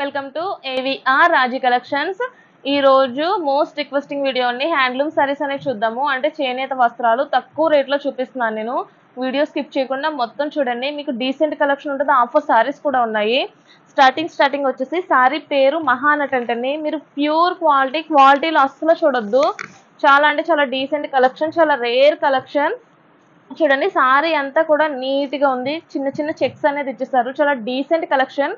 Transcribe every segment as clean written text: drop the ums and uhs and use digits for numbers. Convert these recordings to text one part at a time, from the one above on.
Welcome to AVR Raji collections. ఈ రోజు most requesting video అండి. హ్యాండ్లూమ్ సారీస్ అనేది చూద్దాము. అంటే చేనేత వస్త్రాలు తక్కువ రేట్లో చూపిస్తున్నాను నేను. వీడియో స్కిప్ చేయకుండా మొత్తం చూడండి. మీకు డీసెంట్ కలెక్షన్ ఉంటుంది. ఆఫర్ సారీస్ కూడా ఉన్నాయి. స్టార్టింగ్ వచ్చేసి సారీ పేరు మహానట్ అంటండి. మీరు ప్యూర్ క్వాలిటీలో అస్సలు చూడొద్దు. చాలా అంటే చాలా డీసెంట్ కలెక్షన్, చాలా రేర్ కలెక్షన్. చూడండి సారీ అంతా కూడా నీట్ గా ఉంది. చిన్న చిన్న చెక్స్ అనేది ఇచ్చేసారు. చాలా డీసెంట్ కలెక్షన్.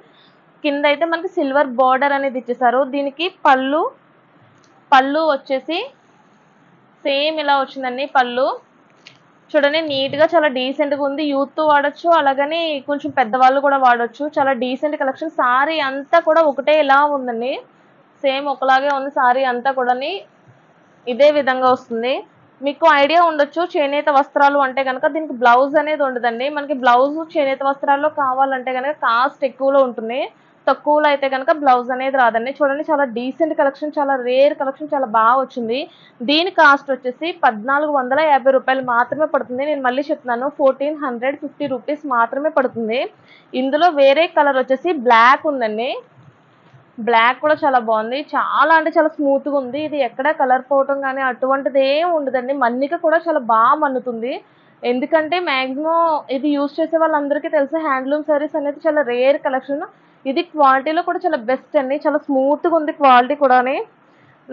కింద అయితే మనకి సిల్వర్ బార్డర్ అనేది ఇచ్చేసారు. దీనికి పళ్ళు వచ్చేసి సేమ్ ఇలా వచ్చిందండి. పళ్ళు చూడండి నీట్ గా చాలా డీసెంట్ గా ఉంది. యూత్ వాడచ్చు, అలాగని కొంచెం పెద్దవాళ్ళు కూడా వాడచ్చు. చాలా డీసెంట్ కలెక్షన్. సారీ అంతా కూడా ఒకటే ఇలా ఉందండి. సేమ్ ఒకలాగే ఉంది సారీ అంతా కూడా. ఇదే విధంగా వస్తుంది. మీకు ఐడియా ఉండొచ్చు చేనేత వస్త్రాలు అంటే కనుక దీనికి బ్లౌజ్ అనేది ఉండదండి. మనకి బ్లౌజ్ చేనేత వస్త్రాల్లో కావాలంటే కనుక కాస్ట్ ఎక్కువలో ఉంటుంది. తక్కువలో అయితే కనుక బ్లౌజ్ అనేది రాదండి. చూడండి చాలా డీసెంట్ కలెక్షన్, చాలా రేర్ కలెక్షన్, చాలా బాగా వచ్చింది. దీని కాస్ట్ వచ్చేసి 1450 రూపాయలు మాత్రమే పడుతుంది. నేను మళ్ళీ చెప్తున్నాను, 1450 రూపీస్ మాత్రమే పడుతుంది. ఇందులో వేరే కలర్ వచ్చేసి బ్లాక్ ఉందండి. బ్లాక్ కూడా చాలా బాగుంది. చాలా అంటే చాలా స్మూత్ గా ఉంది. ఇది ఎక్కడ కలర్ పోవటం కానీ అటువంటిది ఏం ఉండదండి. మన్నిక కూడా చాలా బాగా మన్నుతుంది. ఎందుకంటే మాక్సిమం ఇది యూజ్ చేసే వాళ్ళందరికీ తెలుసు హ్యాండ్లూమ్ సారీస్ అనేది చాలా రేర్ కలెక్షన్. ఇది క్వాలిటీలో కూడా చాలా బెస్ట్ అండి. చాలా స్మూత్ గా ఉంది క్వాలిటీ కూడా.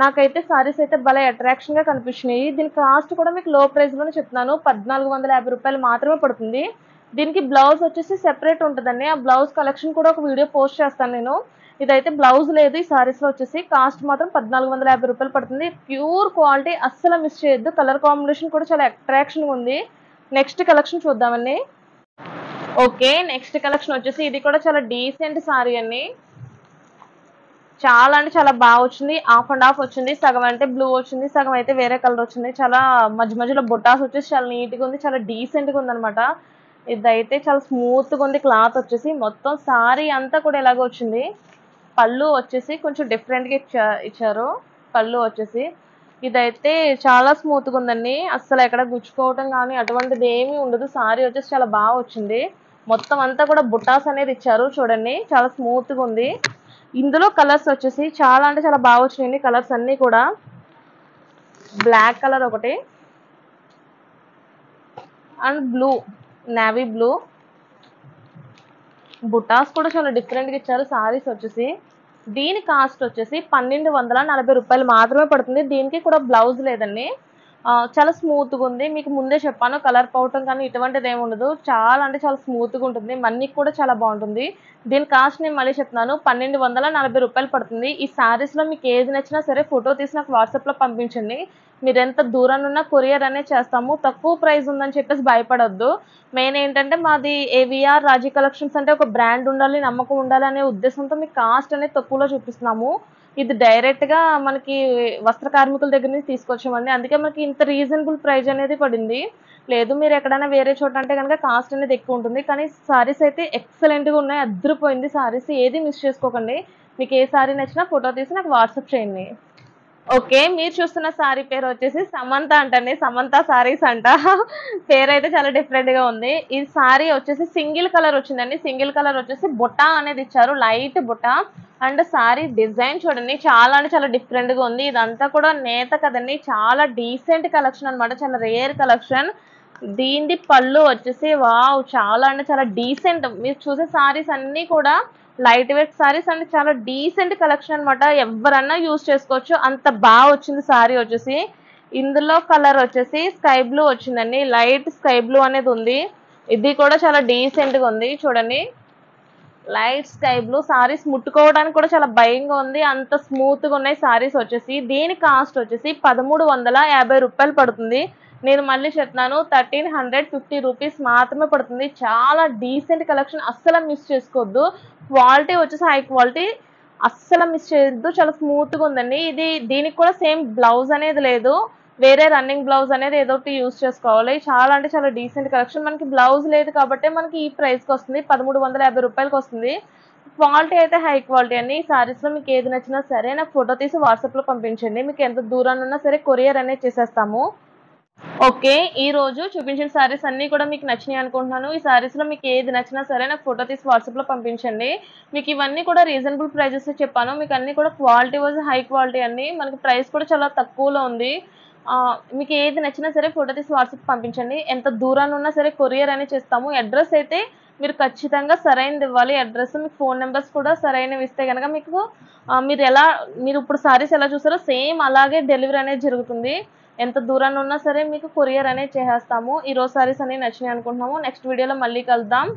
నాకైతే సారీస్ అయితే భలే అట్రాక్షన్ గా కనిపించినాయి. దీని కాస్ట్ కూడా మీకు లో ప్రైస్ లోనే చెప్తున్నాను, 1450 రూపాయలు మాత్రమే పడుతుంది. దీనికి బ్లౌజ్ వచ్చేసి సెపరేట్ ఉంటుందండి. ఆ బ్లౌజ్ కలెక్షన్ కూడా ఒక వీడియో పోస్ట్ చేస్తాను నేను. ఇదైతే బ్లౌజ్ లేదు. ఈ సారీస్ లో వచ్చేసి కాస్ట్ మాత్రం 1450 రూపాయలు పడుతుంది. ప్యూర్ క్వాలిటీ, అస్సలు మిస్ చేయొద్దు. కలర్ కాంబినేషన్ కూడా చాలా అట్రాక్షన్ గా ఉంది. నెక్స్ట్ కలెక్షన్ చూద్దామండి. ఓకే, నెక్స్ట్ కలెక్షన్ వచ్చేసి ఇది కూడా చాలా డీసెంట్ సారీ అండి. చాలా అంటే చాలా బాగా వచ్చింది. హాఫ్ అండ్ హాఫ్ వచ్చింది. సగం అంటే బ్లూ వచ్చింది, సగం అయితే వేరే కలర్ వచ్చింది. చాలా మధ్యలో బుట్టాస్ వచ్చేసి చాలా నీట్ గా ఉంది. చాలా డీసెంట్ గా ఉంది అనమాట. ఇదైతే చాలా స్మూత్ గా ఉంది. క్లాత్ వచ్చేసి మొత్తం సారీ అంతా కూడా ఎలాగో వచ్చింది. పళ్ళు వచ్చేసి కొంచెం డిఫరెంట్ గా ఇచ్చారు. పళ్ళు వచ్చేసి ఇదైతే చాలా స్మూత్ గా ఉందండి. అస్సలు ఎక్కడ గుచ్చుకోవటం కానీ అటువంటిది ఏమీ ఉండదు. సారీ వచ్చేసి చాలా బాగా వచ్చింది. మొత్తం అంతా కూడా బుట్టాస్ అనేది ఇచ్చారు. చూడండి చాలా స్మూత్ గా ఉంది. ఇందులో కలర్స్ వచ్చేసి చాలా అంటే చాలా బాగా వచ్చినాయండి. కలర్స్ అన్ని కూడా బ్లాక్ కలర్ ఒకటి అండ్ బ్లూ, నేవీ బ్లూ. బుటాస్ కూడా చాలా డిఫరెంట్ గా ఇచ్చారు. సారీస్ వచ్చేసి దీని కాస్ట్ వచ్చేసి 1240 రూపాయలు మాత్రమే పడుతుంది. దీనికి కూడా బ్లౌజ్ లేదండి. చాలా స్మూత్ గా ఉంది. మీకు ముందే చెప్పాను, కలర్ పోవటం కానీ ఇటువంటిది ఏమి ఉండదు. చాలా అంటే చాలా స్మూత్ గా ఉంటుంది. మన్నికి కూడా చాలా బాగుంటుంది. దీని కాస్ట్ నేను మళ్ళీ చెప్తున్నాను, 1240 రూపాయలు పడుతుంది. ఈ సారీస్ లో మీకు ఏది నచ్చినా సరే ఫోటో తీసి నాకు వాట్సాప్ లో పంపించండి. మీరు ఎంత దూరాన్ని ఉన్నా కొరియర్ అనేది చేస్తాము. తక్కువ ప్రైస్ ఉందని చెప్పేసి భయపడొద్దు. మెయిన్ ఏంటంటే మాది ఏవిఆర్ రాజీ కలెక్షన్స్ అంటే ఒక బ్రాండ్ ఉండాలి, నమ్మకం ఉండాలి అనే ఉద్దేశంతో మీకు కాస్ట్ అనేది తక్కువలో చూపిస్తున్నాము. ఇది డైరెక్ట్ గా మనకి వస్త్ర కార్మికుల దగ్గర నుంచి తీసుకొచ్చామండి. అందుకే మనకి ఇంత రీజనబుల్ ప్రైస్ అనేది పడింది. లేదు మీరు ఎక్కడైనా వేరే చోట అంటే కనుక కాస్ట్ అనేది ఎక్కువ ఉంటుంది. కానీ సారీస్ అయితే ఎక్సలెంట్ గా ఉన్నాయి. అద్దరిపోయింది సారీస్. ఏది మిస్ చేసుకోకండి. మీకు ఏ సారీ నచ్చినా ఫోటో తీసి నాకు వాట్సాప్ చేయండి. ఓకే, మీరు చూస్తున్న సారీ పేరు వచ్చేసి సమంత అంటండి. సమంత సారీస్ అంట. పేరు అయితే చాలా డిఫరెంట్ గా ఉంది. ఈ సారీ వచ్చేసి సింగిల్ కలర్ వచ్చిందండి. సింగిల్ కలర్ వచ్చేసి బుట్ట అనేది ఇచ్చారు, లైట్ బుట్ట. అండ్ సారీ డిజైన్ చూడండి చాలా అంటే చాలా డిఫరెంట్ గా ఉంది. ఇదంతా కూడా నేత కదండి. చాలా డీసెంట్ కలెక్షన్ అనమాట. చాలా రేర్ కలెక్షన్. దీని పళ్ళు వచ్చేసి వావ్, చాలా అంటే చాలా డీసెంట్. మీరు చూసే సారీస్ అన్ని కూడా లైట్ వెయిట్ సారీస్ అండ్ చాలా డీసెంట్ కలెక్షన్ అనమాట. ఎవరన్నా యూజ్ చేసుకోవచ్చు, అంత బాగా వచ్చింది సారీ వచ్చేసి. ఇందులో కలర్ వచ్చేసి స్కై బ్లూ వచ్చిందండి. లైట్ స్కై బ్లూ అనేది ఉంది. ఇది కూడా చాలా డీసెంట్ గా ఉంది. చూడండి లైట్ స్కై బ్లూ. సారీస్ ముట్టుకోవడానికి కూడా చాలా భయంగా ఉంది, అంత స్మూత్ గా ఉన్నాయి సారీస్ వచ్చేసి. దీని కాస్ట్ వచ్చేసి 1350 రూపాయలు పడుతుంది. నేను మళ్ళీ చెప్తున్నాను, 1350 రూపీస్ మాత్రమే పడుతుంది. చాలా డీసెంట్ కలెక్షన్, అస్సలు మిస్ చేసుకోవద్దు. క్వాలిటీ వచ్చేసి హై క్వాలిటీ, అస్సలు మిస్ చేయొద్దు. చాలా స్మూత్ గా ఉందండి. దీనికి కూడా సేమ్ బ్లౌజ్ అనేది లేదు. వేరే రన్నింగ్ బ్లౌజ్ అనేది ఏదో ఒకటి యూజ్ చేసుకోవాలి. చాలా అంటే చాలా డీసెంట్ కలెక్షన్. మనకి బ్లౌజ్ లేదు కాబట్టి మనకి ఈ ప్రైస్ కి వస్తుంది, 1350 రూపాయలకి వస్తుంది. క్వాలిటీ అయితే హై క్వాలిటీ అండి. ఈ సారీస్ లో మీకు ఏది నచ్చినా సరే నాకు ఫోటో తీసి వాట్సాప్ లో పంపించండి. మీకు ఎంత దూరాన్ని ఉన్నా సరే కొరియర్ అనేది చేసేస్తాము. ఓకే. ఈరోజు చూపించిన శారీస్ అన్నీ కూడా మీకు నచ్చినాయి అనుకుంటున్నాను. ఈ శారీస్‌లో మీకు ఏది నచ్చినా సరే నాకు ఫోటో తీసి వాట్సాప్‌లో పంపించండి. మీకు ఇవన్నీ కూడా రీజనబుల్ ప్రైజెస్‌లో చెప్పాను. మీకు అన్నీ కూడా క్వాలిటీ వైస్ హై క్వాలిటీ అండి. మనకి ప్రైస్ కూడా చాలా తక్కువలో ఉంది. మీకు ఏది నచ్చినా సరే ఫోటో తీసి వాట్సాప్‌కి పంపించండి. ఎంత దూరాన ఉన్నా సరే కొరియర్ అనేది చేస్తాము. అడ్రెస్ అయితే మీరు ఖచ్చితంగా సరైనది ఇవ్వాలి. అడ్రెస్, మీకు ఫోన్ నంబర్స్ కూడా సరైనవి ఇస్తే గనక మీకు మీరు ఇప్పుడు శారీస్ ఎలా చూసారో సేమ్ అలాగే డెలివరీ అనేది జరుగుతుంది. ఎంత దూరాన ఉన్నా సరే మీకు కొరియర్ అనేది చేసేస్తాము. ఈరోజు శారీస్ అన్నీ నచ్చినాయి అనుకుంటున్నాము. నెక్స్ట్ వీడియోలో మళ్ళీ కలుద్దాం.